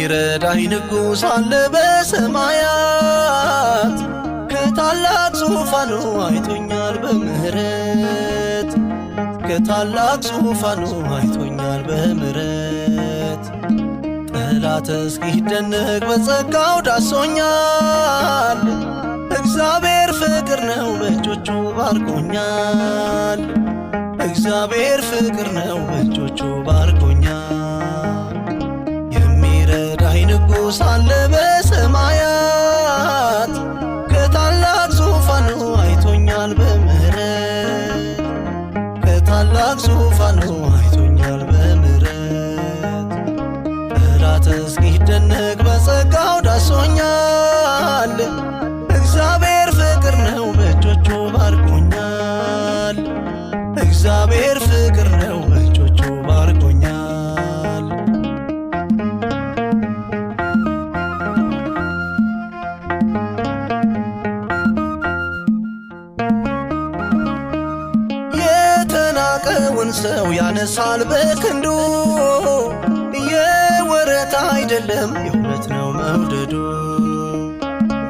የሚረዳኝ ንጉሥ አለ በሰማያት ከታላቅ ዙፋኑ አይቶኛል በምህረት ከታላቅ ዙፋኑ አይቶኛል በምህረት ጠላት እስኪደነቅ በጸጋው ዳሶኛል እግዚአብሔር ፍቅር ነው በእጆቹ ባርኮኛል እግዚአብሔር ፍቅር ነው በእጆቹ ባርኮኛል የሚረዳኝ ንጉሥ አለ በሰማያት ከታላቅ ዙፋኑ አይቶኛል በምህረት ከታላቅ ዙፋኑ አይቶኛል በምህረት ጠላት እስኪደነቅ በጸጋው ዳሶኛል እግዚአብሔር ፍቅር ነው በእጆቹ ባርኮኛል እግዚአብሔር ፍቅር ነው በእጆቹ ባርኮኛል የተናቀውን ሰው ያነሳል በክንዱ የወረት አይደለም የእውነት ነው መውደዱ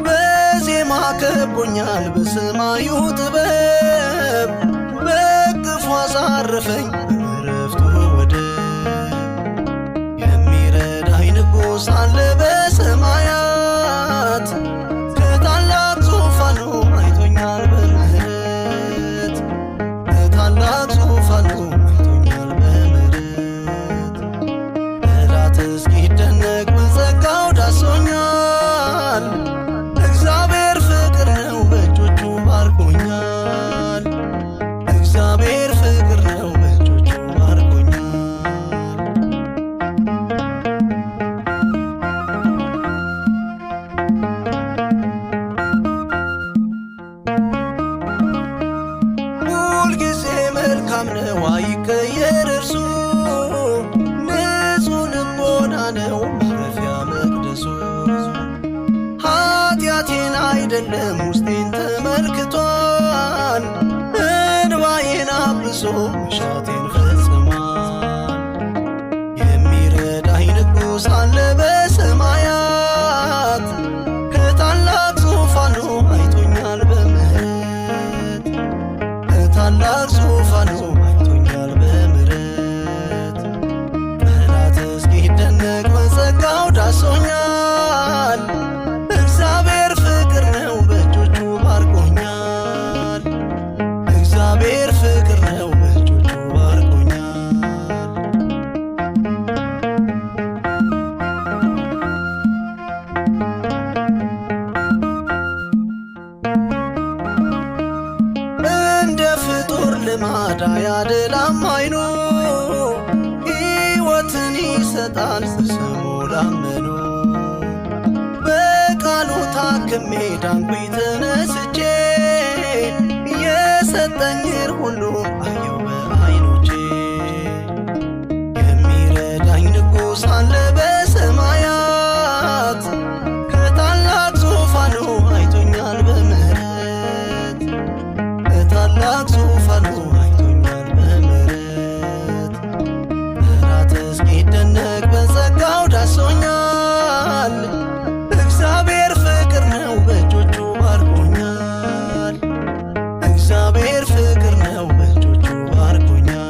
በዜማ ከቦኛል በሰማዩ ጥበብ በቅፉ አሳረፈኝ በዕረፍቱ ወደብ የሚረዳኝ ንጉሥ አለ በሰማያት ከታላቅ ዙፋኑ አይቶኛል በምህረት ከታላቅ ዙፋኑ አይቶኛል በምህረት ጠላት እስኪደነቅ በጸጋው ዳሶኛል እግዚአብሔር ፍቅር ነው በእጆቹ ባርኮኛል እግዚአብሔር ፍቅር ነው በእጆቹ ባርኮኛል ሁልጊዜ መልካም ነው አይቀየር እርሱ ንጹሕ ልቦና ነው ማረፊያ መቅደሱ ኃጢአቴን አይደለም ውስጤን ተመልክቷል እንባዬን አብሶ መሻቴን ፈጽሟል የሚረዳኝ ንጉሥ አለ በሰማያት ከታላቅ ዙፋኑ አይቶኛል በምህረት ከታላቅ ዙፋኑ አይቶኛል በምህረት ጠላት እስኪደነቅ በጸጋው ዳሶኛል እግዚአብሔር ፍቅር ነው በእጆቹ ባርኮኛል እግዚአብሔር ፍቅር ነው በእጆቹ ባርኮኛል እንደ ፍጡር ልማድ አያደላም አይኑ ሕይወትን ይሰጣል በስሙ ላመኑ በቃሉ ታክሜ ዳንኩኝ ተነስቼ የሰጠኝን ሁሉ አየው በዓይኖቼ የሚረዳኝ ንጉሥ አለ በሰማያት ከታላቅ ዙፋኑ አይቶኛል በምህረት ከታላቅ ዙፋኑ አይቶኛል በምህረት ጠላት እስኪደነቅ በጸጋው ዳሶኛል እግዚአብሔር ፍቅር ነው በእጆቹ ባርኮኛል እግዚአብሔር ፍቅር ነው በእጆቹ ባርኮኛል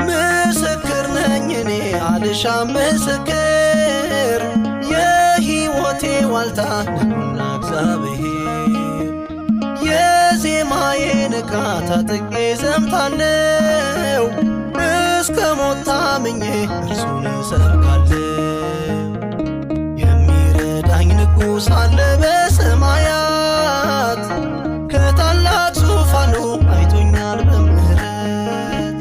ምስክር ነኝ እኔ አልሻም ምስክር የሕይወቴ ዋልታ ነውና እግዚአብሔር የዜማዬ ንቃት ታጥቄ ዘምታለው እስከ ሞት ታምኜ እርሱን እሰብካለሁ የሚረዳኝ ንጉሥ አለ በሰማያት ከታላቅ ዙፋኑ አይቶኛል በምህረት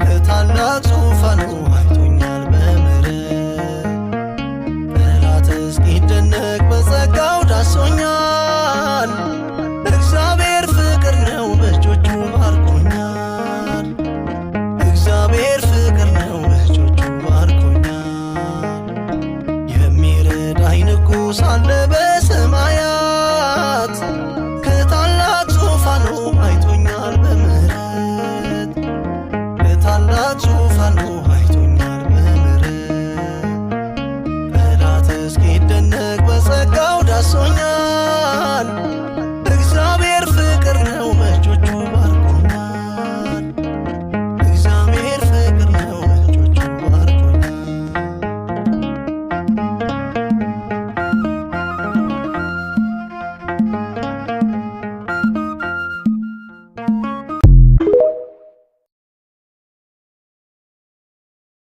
ከታላቅ ዙፋኑ አይቶኛል በምህረት ጠላት እስኪደነቅ በጸጋው ዳሶኛል እግዚአብሔር ፍቅር ነው በእጆቹ ባርኮኛል እግዚአብሔር ፍቅር ነው በእጆቹ ባርኮኛል የሚረዳኝ ንጉሥ አለ በሰማያት ደርሶኛል